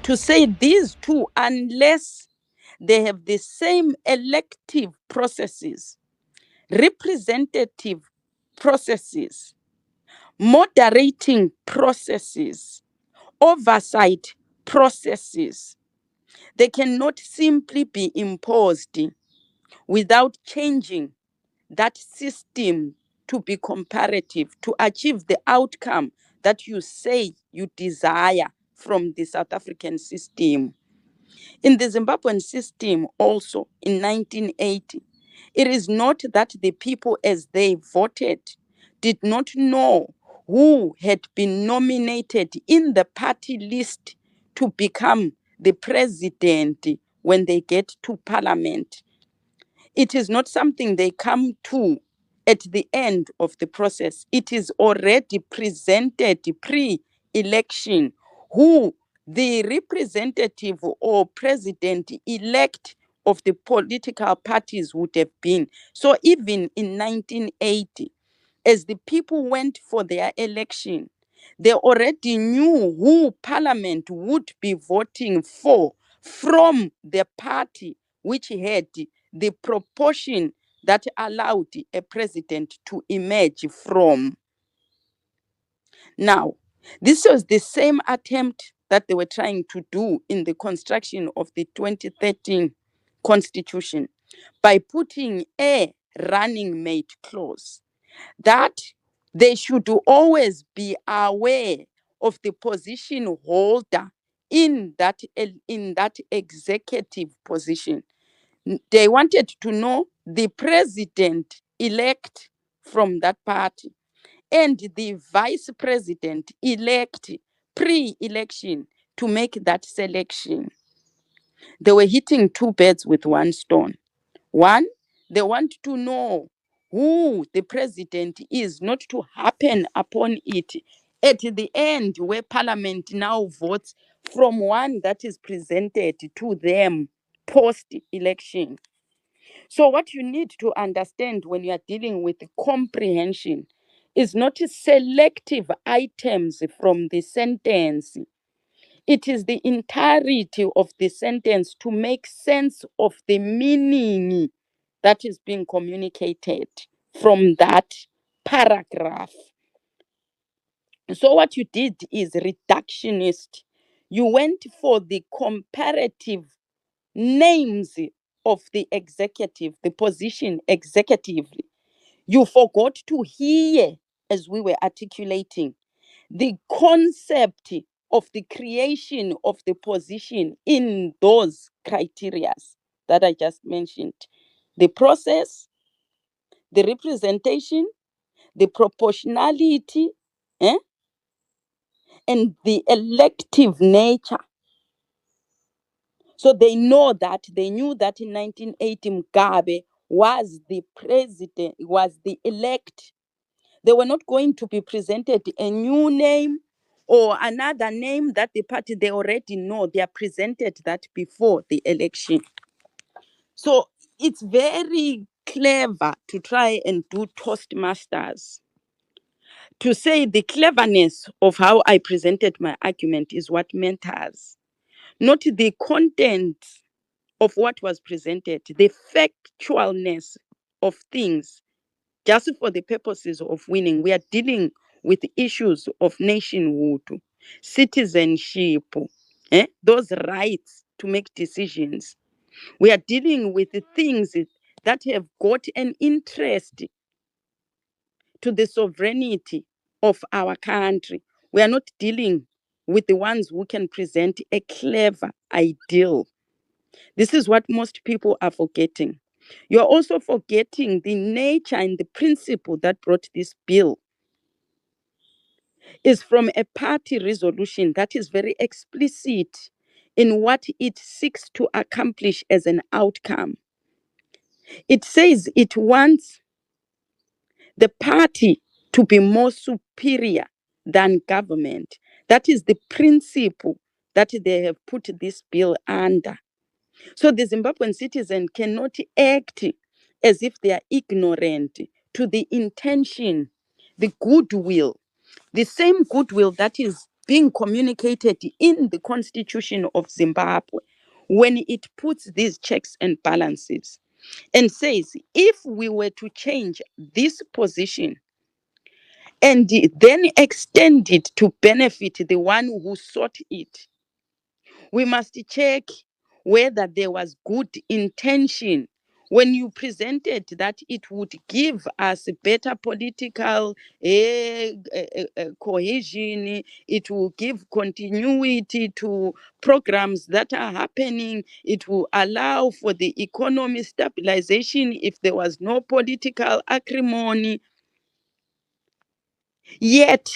to say these two, unless they have the same elective processes, representative processes, moderating processes, oversight processes, they cannot simply be imposed without changing that system to be comparative, to achieve the outcome that you say you desire from the South African system. In the Zimbabwean system, also in 1980, it is not that the people, as they voted, did not know who had been nominated in the party list to become the president when they get to parliament. It is not something they come to at the end of the process. It is already presented pre-election who the representative or president-elect of the political parties would have been. So even in 1980, as the people went for their election, they already knew who parliament would be voting for from the party which had the proportion that allowed a president to emerge from. Now, this was the same attempt that they were trying to do in the construction of the 2013 constitution by putting a running mate clause that they should always be aware of the position holder in that executive position. They wanted to know the president elect from that party and the vice president elect pre-election to make that selection. They were hitting two birds with one stone. One, they want to know who the president is, not to happen upon it at the end where parliament now votes from one that is presented to them post-election. So what you need to understand when you are dealing with comprehension is not selective items from the sentence. It is the entirety of the sentence to make sense of the meaning that is being communicated from that paragraph. So what you did is reductionist. You went for the comparative names of the executive, the position executively. You forgot to hear, as we were articulating, the concept of the creation of the position in those criteria that I just mentioned. The process, the representation, the proportionality, and the elective nature. So they knew that in 1980 Mugabe was the president, was the elect. They were not going to be presented a new name or another name that the party they already know. They are presented that before the election. So it's very clever to try and do Toastmasters. To say the cleverness of how I presented my argument is what matters, not the content of what was presented, the factualness of things, just for the purposes of winning. We are dealing with issues of nationhood, citizenship, those rights to make decisions. We are dealing with the things that have got an interest to the sovereignty of our country. We are not dealing with the ones who can present a clever ideal. This is what most people are forgetting. You're also forgetting the nature and the principle that brought this bill is from a party resolution that is very explicit in what it seeks to accomplish as an outcome. It says it wants the party to be more superior than government. That is the principle that they have put this bill under. So the Zimbabwean citizen cannot act as if they are ignorant to the intention, the goodwill, the same goodwill that is being communicated in the Constitution of Zimbabwe when it puts these checks and balances and says, if we were to change this position and then extend it to benefit the one who sought it, we must check whether there was good intention when you presented that it would give us better political cohesion, it will give continuity to programs that are happening, it will allow for the economy stabilization if there was no political acrimony. Yet,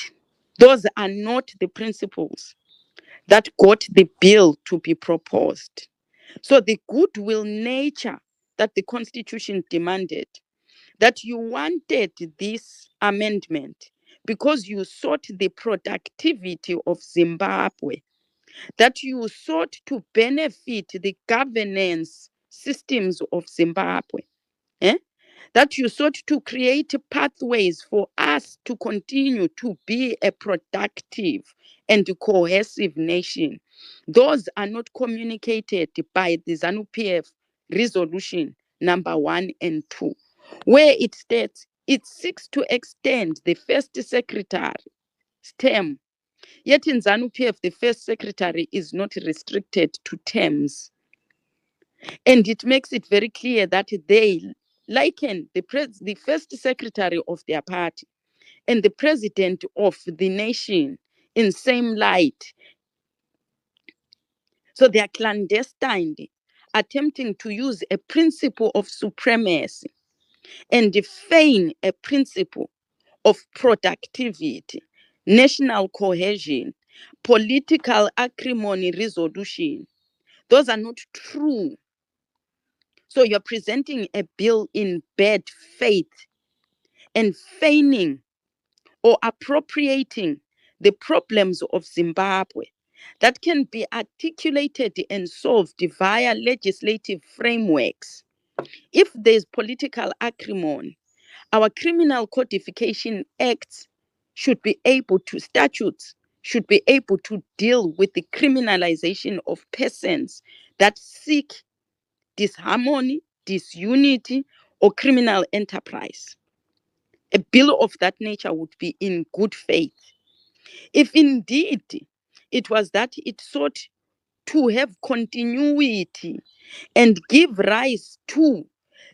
those are not the principles that got the bill to be proposed. So the goodwill nature that the Constitution demanded, that you wanted this amendment because you sought the productivity of Zimbabwe, that you sought to benefit the governance systems of Zimbabwe. Eh? That you sought to create pathways for us to continue to be a productive and cohesive nation. Those are not communicated by the ZANU PF resolution number 1 and 2, where it states it seeks to extend the first secretary's term. Yet in ZANU PF, the first secretary is not restricted to terms. And it makes it very clear that they liken the first secretary of their party and the president of the nation in same light. So they are clandestine, attempting to use a principle of supremacy and feign a principle of productivity, national cohesion, political acrimony resolution. Those are not true. So you're presenting a bill in bad faith and feigning or appropriating the problems of Zimbabwe that can be articulated and solved via legislative frameworks. If there's political acrimony, our criminal codification acts should be able to, statutes should be able to deal with the criminalization of persons that seek disharmony, disunity, or criminal enterprise. A bill of that nature would be in good faith. If indeed it was that it sought to have continuity and give rise to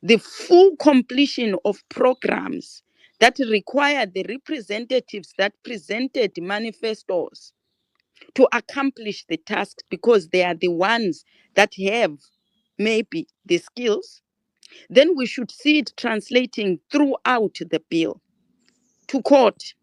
the full completion of programs that require the representatives that presented manifestos to accomplish the task because they are the ones that have maybe the skills, then we should see it translating throughout the bill to court,